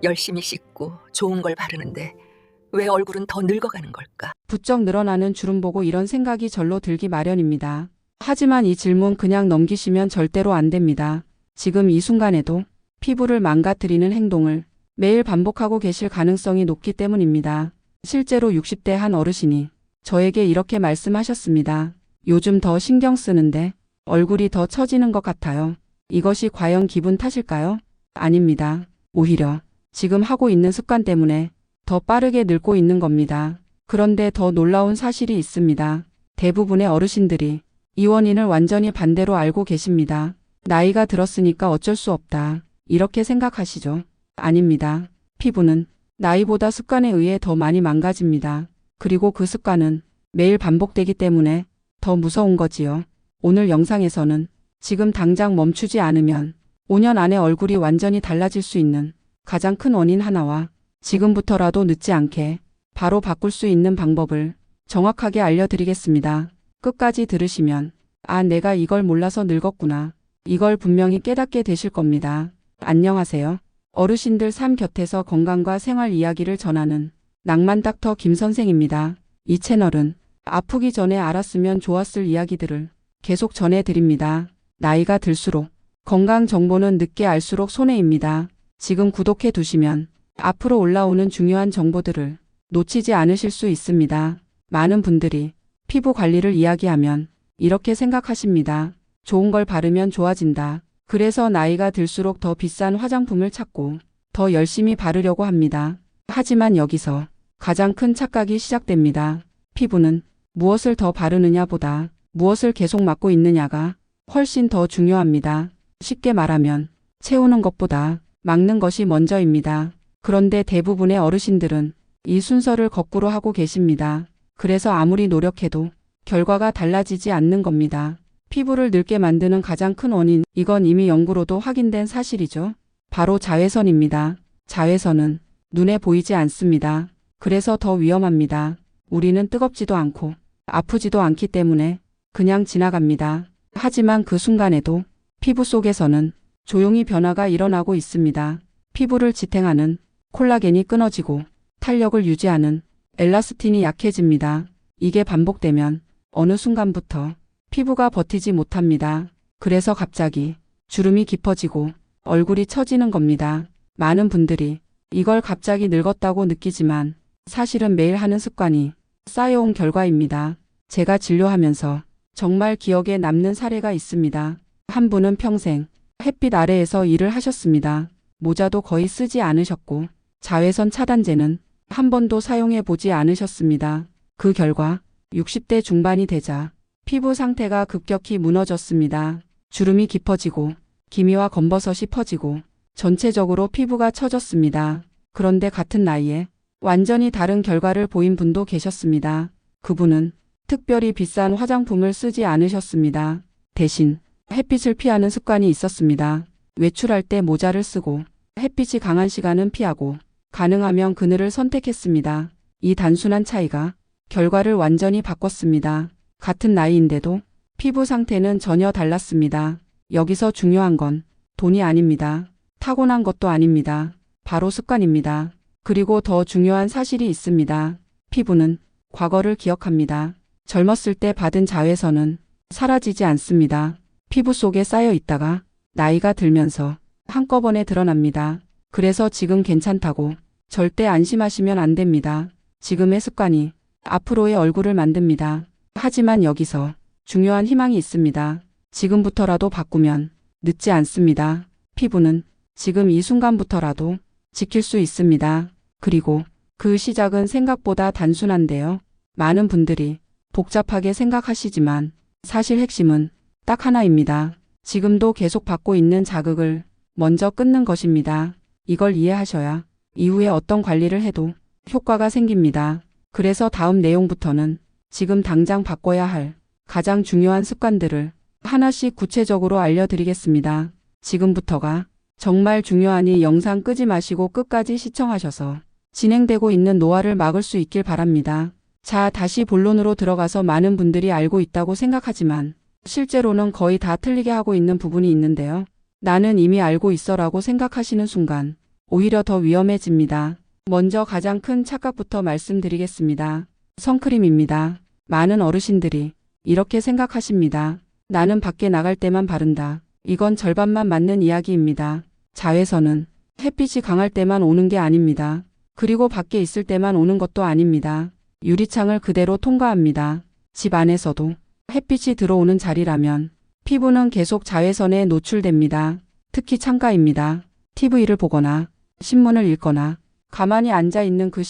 열심히 씻고 좋은 걸 바르는데 왜 얼굴은 더 늙어가는 걸까? 부쩍 늘어나는 주름 보고 이런 생각이 절로 들기 마련입니다. 하지만 이 질문 그냥 넘기시면 절대로 안 됩니다. 지금 이 순간에도 피부를 망가뜨리는 행동을 매일 반복하고 계실 가능성이 높기 때문입니다. 실제로 60대 한 어르신이 저에게 이렇게 말씀하셨습니다. 요즘 더 신경 쓰는데 얼굴이 더 처지는 것 같아요. 이것이 과연 기분 탓일까요? 아닙니다. 오히려 지금 하고 있는 습관 때문에 더 빠르게 늙고 있는 겁니다. 그런데 더 놀라운 사실이 있습니다. 대부분의 어르신들이 이 원인을 완전히 반대로 알고 계십니다. 나이가 들었으니까 어쩔 수 없다. 이렇게 생각하시죠? 아닙니다. 피부는 나이보다 습관에 의해 더 많이 망가집니다. 그리고 그 습관은 매일 반복되기 때문에 더 무서운 거지요. 오늘 영상에서는 지금 당장 멈추지 않으면 5년 안에 얼굴이 완전히 달라질 수 있는 가장 큰 원인 하나와 지금부터라도 늦지 않게 바로 바꿀 수 있는 방법을 정확하게 알려드리겠습니다. 끝까지 들으시면 내가 이걸 몰라서 늙었구나. 이걸 분명히 깨닫게 되실 겁니다. 안녕하세요. 어르신들 삶 곁에서 건강과 생활 이야기를 전하는 낭만 닥터 김 선생입니다. 이 채널은 아프기 전에 알았으면 좋았을 이야기들을 계속 전해드립니다. 나이가 들수록 건강 정보는 늦게 알수록 손해입니다. 지금 구독해 두시면 앞으로 올라오는 중요한 정보들을 놓치지 않으실 수 있습니다. 많은 분들이 피부 관리를 이야기하면 이렇게 생각하십니다. 좋은 걸 바르면 좋아진다. 그래서 나이가 들수록 더 비싼 화장품을 찾고 더 열심히 바르려고 합니다. 하지만 여기서 가장 큰 착각이 시작됩니다. 피부는 무엇을 더 바르느냐보다 무엇을 계속 맡고 있느냐가 훨씬 더 중요합니다. 쉽게 말하면 채우는 것보다 막는 것이 먼저입니다. 그런데 대부분의 어르신들은 이 순서를 거꾸로 하고 계십니다. 그래서 아무리 노력해도 결과가 달라지지 않는 겁니다. 피부를 늙게 만드는 가장 큰 원인, 이건 이미 연구로도 확인된 사실이죠. 바로 자외선입니다. 자외선은 눈에 보이지 않습니다. 그래서 더 위험합니다. 우리는 뜨겁지도 않고 아프지도 않기 때문에 그냥 지나갑니다. 하지만 그 순간에도 피부 속에서는 조용히 변화가 일어나고 있습니다. 피부를 지탱하는 콜라겐이 끊어지고 탄력을 유지하는 엘라스틴이 약해집니다. 이게 반복되면 어느 순간부터 피부가 버티지 못합니다. 그래서 갑자기 주름이 깊어지고 얼굴이 처지는 겁니다. 많은 분들이 이걸 갑자기 늙었다고 느끼지만 사실은 매일 하는 습관이 쌓여온 결과입니다. 제가 진료하면서 정말 기억에 남는 사례가 있습니다. 한 분은 평생 햇빛 아래에서 일을 하셨습니다. 모자도 거의 쓰지 않으셨고 자외선 차단제는 한 번도 사용해 보지 않으셨습니다. 그 결과 60대 중반이 되자 피부 상태가 급격히 무너졌습니다. 주름이 깊어지고 기미와 검버섯이 퍼지고 전체적으로 피부가 처졌습니다. 그런데 같은 나이에 완전히 다른 결과를 보인 분도 계셨습니다. 그분은 특별히 비싼 화장품을 쓰지 않으셨습니다. 대신 햇빛을 피하는 습관이 있었습니다. 외출할 때 모자를 쓰고 햇빛이 강한 시간은 피하고 가능하면 그늘을 선택했습니다. 이 단순한 차이가 결과를 완전히 바꿨습니다. 같은 나이인데도 피부 상태는 전혀 달랐습니다. 여기서 중요한 건 돈이 아닙니다. 타고난 것도 아닙니다. 바로 습관입니다. 그리고 더 중요한 사실이 있습니다. 피부는 과거를 기억합니다. 젊었을 때 받은 자외선은 사라지지 않습니다. 피부 속에 쌓여 있다가 나이가 들면서 한꺼번에 드러납니다. 그래서 지금 괜찮다고 절대 안심하시면 안 됩니다. 지금의 습관이 앞으로의 얼굴을 만듭니다. 하지만 여기서 중요한 희망이 있습니다. 지금부터라도 바꾸면 늦지 않습니다. 피부는 지금 이 순간부터라도 지킬 수 있습니다. 그리고 그 시작은 생각보다 단순한데요. 많은 분들이 복잡하게 생각하시지만 사실 핵심은 딱 하나입니다. 지금도 계속 받고 있는 자극을 먼저 끊는 것입니다. 이걸 이해하셔야 이후에 어떤 관리를 해도 효과가 생깁니다. 그래서 다음 내용부터는 지금 당장 바꿔야 할 가장 중요한 습관들을 하나씩 구체적으로 알려드리겠습니다. 지금부터가 정말 중요하니 영상 끄지 마시고 끝까지 시청하셔서 진행되고 있는 노화를 막을 수 있길 바랍니다. 자, 다시 본론으로 들어가서 많은 분들이 알고 있다고 생각하지만 실제로는 거의 다 틀리게 하고 있는 부분이 있는데요. 나는 이미 알고 있어라고 생각하시는 순간 오히려 더 위험해집니다. 먼저 가장 큰 착각부터 말씀드리겠습니다. 선크림입니다. 많은 어르신들이 이렇게 생각하십니다. 나는 밖에 나갈 때만 바른다. 이건 절반만 맞는 이야기입니다. 자외선은 햇빛이 강할 때만 오는 게 아닙니다. 그리고 밖에 있을 때만 오는 것도 아닙니다. 유리창을 그대로 통과합니다. 집 안에서도 햇빛이 들어오는 자리라면 피부는 계속 자외선에 노출됩니다. 특히 창가입니다. TV를 보거나 신문을 읽거나 가만히 앉아 있는 그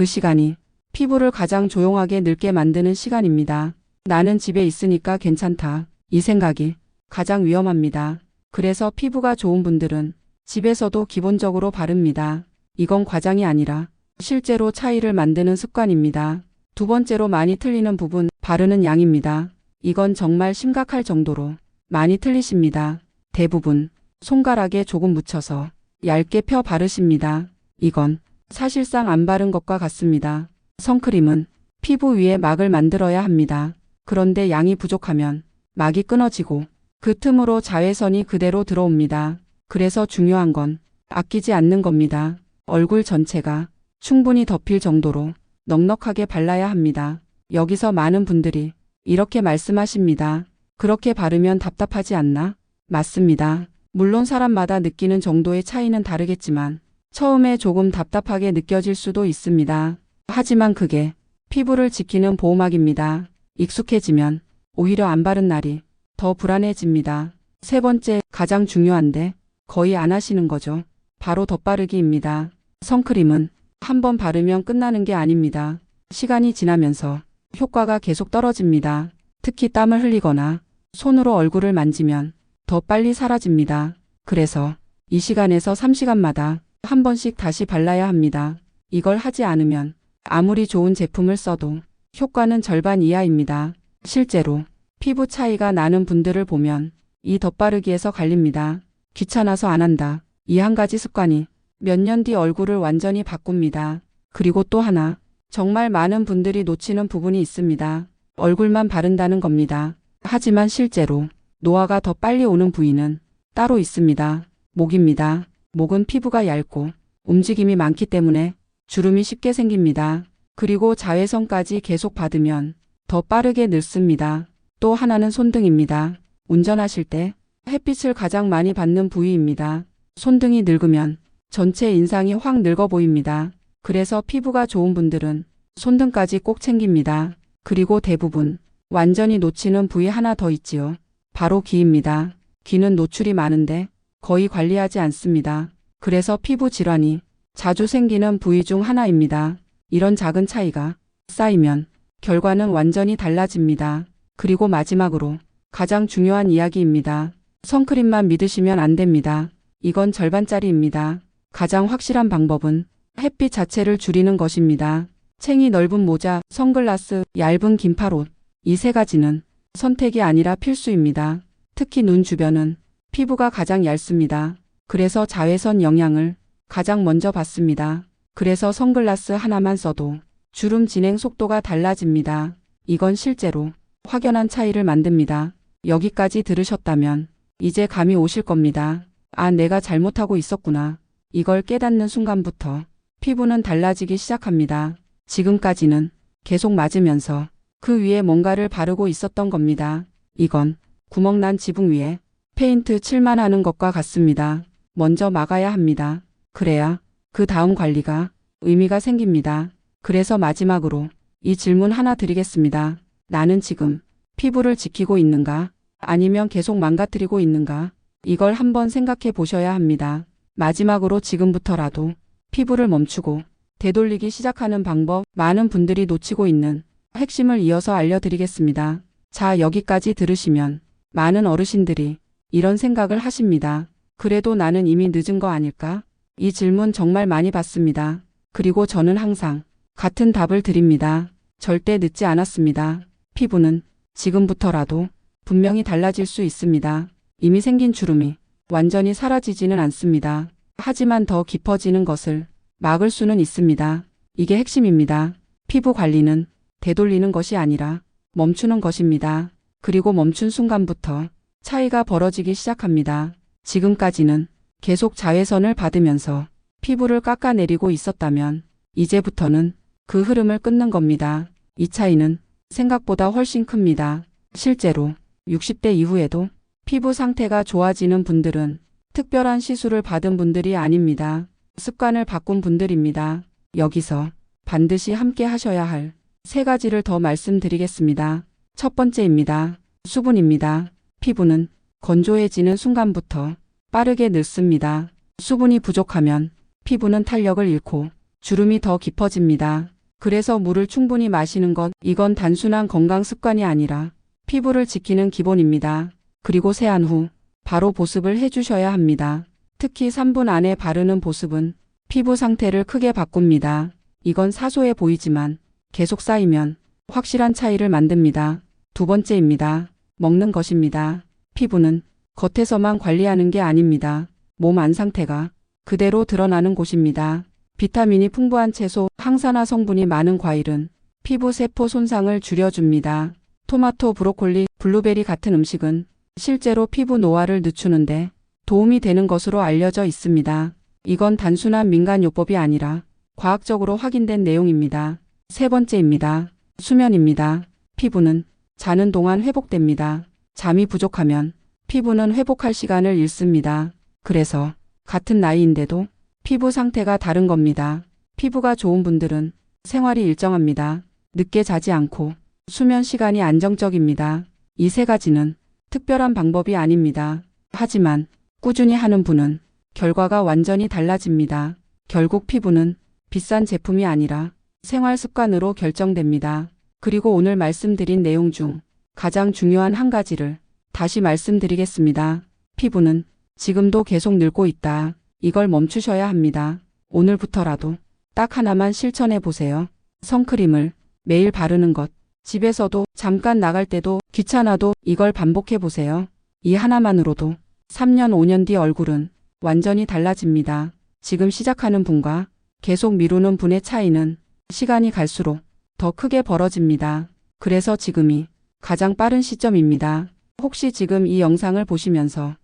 시간이 피부를 가장 조용하게 늙게 만드는 시간입니다. 나는 집에 있으니까 괜찮다. 이 생각이 가장 위험합니다. 그래서 피부가 좋은 분들은 집에서도 기본적으로 바릅니다. 이건 과장이 아니라 실제로 차이를 만드는 습관입니다. 두 번째로 많이 틀리는 부분, 바르는 양입니다. 이건 정말 심각할 정도로 많이 틀리십니다. 대부분 손가락에 조금 묻혀서 얇게 펴 바르십니다. 이건 사실상 안 바른 것과 같습니다. 선크림은 피부 위에 막을 만들어야 합니다. 그런데 양이 부족하면 막이 끊어지고 그 틈으로 자외선이 그대로 들어옵니다. 그래서 중요한 건 아끼지 않는 겁니다. 얼굴 전체가 충분히 덮일 정도로 넉넉하게 발라야 합니다. 여기서 많은 분들이 이렇게 말씀하십니다. 그렇게 바르면 답답하지 않나? 맞습니다. 물론 사람마다 느끼는 정도의 차이는 다르겠지만 처음에 조금 답답하게 느껴질 수도 있습니다. 하지만 그게 피부를 지키는 보호막입니다. 익숙해지면 오히려 안 바른 날이 더 불안해집니다. 세 번째, 가장 중요한데 거의 안 하시는 거죠. 바로 덧바르기입니다. 선크림은 한번 바르면 끝나는 게 아닙니다. 시간이 지나면서 효과가 계속 떨어집니다. 특히 땀을 흘리거나 손으로 얼굴을 만지면 더 빨리 사라집니다. 그래서 2시간에서 3시간마다 한 번씩 다시 발라야 합니다. 이걸 하지 않으면 아무리 좋은 제품을 써도 효과는 절반 이하입니다. 실제로 피부 차이가 나는 분들을 보면 이 덧바르기에서 갈립니다. 귀찮아서 안 한다. 이 한 가지 습관이 몇 년 뒤 얼굴을 완전히 바꿉니다. 그리고 또 하나, 정말 많은 분들이 놓치는 부분이 있습니다. 얼굴만 바른다는 겁니다. 하지만 실제로 노화가 더 빨리 오는 부위는 따로 있습니다. 목입니다. 목은 피부가 얇고 움직임이 많기 때문에 주름이 쉽게 생깁니다. 그리고 자외선까지 계속 받으면 더 빠르게 늙습니다. 또 하나는 손등입니다. 운전하실 때 햇빛을 가장 많이 받는 부위입니다. 손등이 늙으면 전체 인상이 확 늙어 보입니다. 그래서 피부가 좋은 분들은 손등까지 꼭 챙깁니다. 그리고 대부분 완전히 놓치는 부위 하나 더 있지요. 바로 귀입니다. 귀는 노출이 많은데 거의 관리하지 않습니다. 그래서 피부 질환이 자주 생기는 부위 중 하나입니다. 이런 작은 차이가 쌓이면 결과는 완전히 달라집니다. 그리고 마지막으로 가장 중요한 이야기입니다. 선크림만 믿으시면 안 됩니다. 이건 절반짜리입니다. 가장 확실한 방법은 햇빛 자체를 줄이는 것입니다. 챙이 넓은 모자, 선글라스, 얇은 긴팔옷. 이 세 가지는 선택이 아니라 필수입니다. 특히 눈 주변은 피부가 가장 얇습니다. 그래서 자외선 영향을 가장 먼저 받습니다. 그래서 선글라스 하나만 써도 주름 진행 속도가 달라집니다. 이건 실제로 확연한 차이를 만듭니다. 여기까지 들으셨다면 이제 감이 오실 겁니다. 아, 내가 잘못하고 있었구나. 이걸 깨닫는 순간부터 피부는 달라지기 시작합니다. 지금까지는 계속 맞으면서 그 위에 뭔가를 바르고 있었던 겁니다. 이건 구멍난 지붕 위에 페인트 칠만 하는 것과 같습니다. 먼저 막아야 합니다. 그래야 그 다음 관리가 의미가 생깁니다. 그래서 마지막으로 이 질문 하나 드리겠습니다. 나는 지금 피부를 지키고 있는가? 아니면 계속 망가뜨리고 있는가? 이걸 한번 생각해 보셔야 합니다. 마지막으로 지금부터라도 피부를 멈추고 되돌리기 시작하는 방법, 많은 분들이 놓치고 있는 핵심을 이어서 알려드리겠습니다. 자, 여기까지 들으시면 많은 어르신들이 이런 생각을 하십니다. 그래도 나는 이미 늦은 거 아닐까? 이 질문 정말 많이 받습니다. 그리고 저는 항상 같은 답을 드립니다. 절대 늦지 않았습니다. 피부는 지금부터라도 분명히 달라질 수 있습니다. 이미 생긴 주름이 완전히 사라지지는 않습니다. 하지만 더 깊어지는 것을 막을 수는 있습니다. 이게 핵심입니다. 피부 관리는 되돌리는 것이 아니라 멈추는 것입니다. 그리고 멈춘 순간부터 차이가 벌어지기 시작합니다. 지금까지는 계속 자외선을 받으면서 피부를 깎아내리고 있었다면 이제부터는 그 흐름을 끊는 겁니다. 이 차이는 생각보다 훨씬 큽니다. 실제로 60대 이후에도 피부 상태가 좋아지는 분들은 특별한 시술을 받은 분들이 아닙니다. 습관을 바꾼 분들입니다. 여기서 반드시 함께 하셔야 할 3가지를 더 말씀드리겠습니다. 첫 번째입니다. 수분입니다. 피부는 건조해지는 순간부터 빠르게 늙습니다. 수분이 부족하면 피부는 탄력을 잃고 주름이 더 깊어집니다. 그래서 물을 충분히 마시는 것, 이건 단순한 건강 습관이 아니라 피부를 지키는 기본입니다. 그리고 세안 후 바로 보습을 해주셔야 합니다. 특히 3분 안에 바르는 보습은 피부 상태를 크게 바꿉니다. 이건 사소해 보이지만 계속 쌓이면 확실한 차이를 만듭니다. 두 번째입니다. 먹는 것입니다. 피부는 겉에서만 관리하는 게 아닙니다. 몸 안 상태가 그대로 드러나는 곳입니다. 비타민이 풍부한 채소, 항산화 성분이 많은 과일은 피부 세포 손상을 줄여줍니다. 토마토, 브로콜리, 블루베리 같은 음식은 실제로 피부 노화를 늦추는데 도움이 되는 것으로 알려져 있습니다. 이건 단순한 민간요법이 아니라 과학적으로 확인된 내용입니다. 세 번째입니다. 수면입니다. 피부는 자는 동안 회복됩니다. 잠이 부족하면 피부는 회복할 시간을 잃습니다. 그래서 같은 나이인데도 피부 상태가 다른 겁니다. 피부가 좋은 분들은 생활이 일정합니다. 늦게 자지 않고 수면 시간이 안정적입니다. 이 3가지는 특별한 방법이 아닙니다. 하지만 꾸준히 하는 분은 결과가 완전히 달라집니다. 결국 피부는 비싼 제품이 아니라 생활 습관으로 결정됩니다. 그리고 오늘 말씀드린 내용 중 가장 중요한 한 가지를 다시 말씀드리겠습니다. 피부는 지금도 계속 늙고 있다. 이걸 멈추셔야 합니다. 오늘부터라도 딱 하나만 실천해 보세요. 선크림을 매일 바르는 것. 집에서도 잠깐 나갈 때도 귀찮아도 이걸 반복해 보세요. 이 하나만으로도 3년, 5년 뒤 얼굴은 완전히 달라집니다. 지금 시작하는 분과 계속 미루는 분의 차이는 시간이 갈수록 더 크게 벌어집니다. 그래서 지금이 가장 빠른 시점입니다. 혹시 지금 이 영상을 보시면서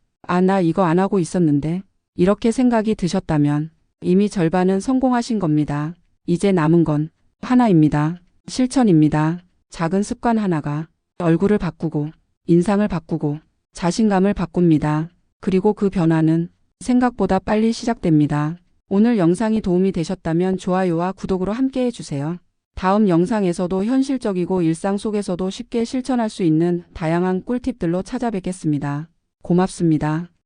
나 이거 안 하고 있었는데 이렇게 생각이 드셨다면 이미 절반은 성공하신 겁니다. 이제 남은 건 하나입니다. 실천입니다. 작은 습관 하나가 얼굴을 바꾸고 인상을 바꾸고 자신감을 바꿉니다. 그리고 그 변화는 생각보다 빨리 시작됩니다. 오늘 영상이 도움이 되셨다면 좋아요와 구독으로 함께 해주세요. 다음 영상에서도 현실적이고 일상 속에서도 쉽게 실천할 수 있는 다양한 꿀팁들로 찾아뵙겠습니다. 고맙습니다.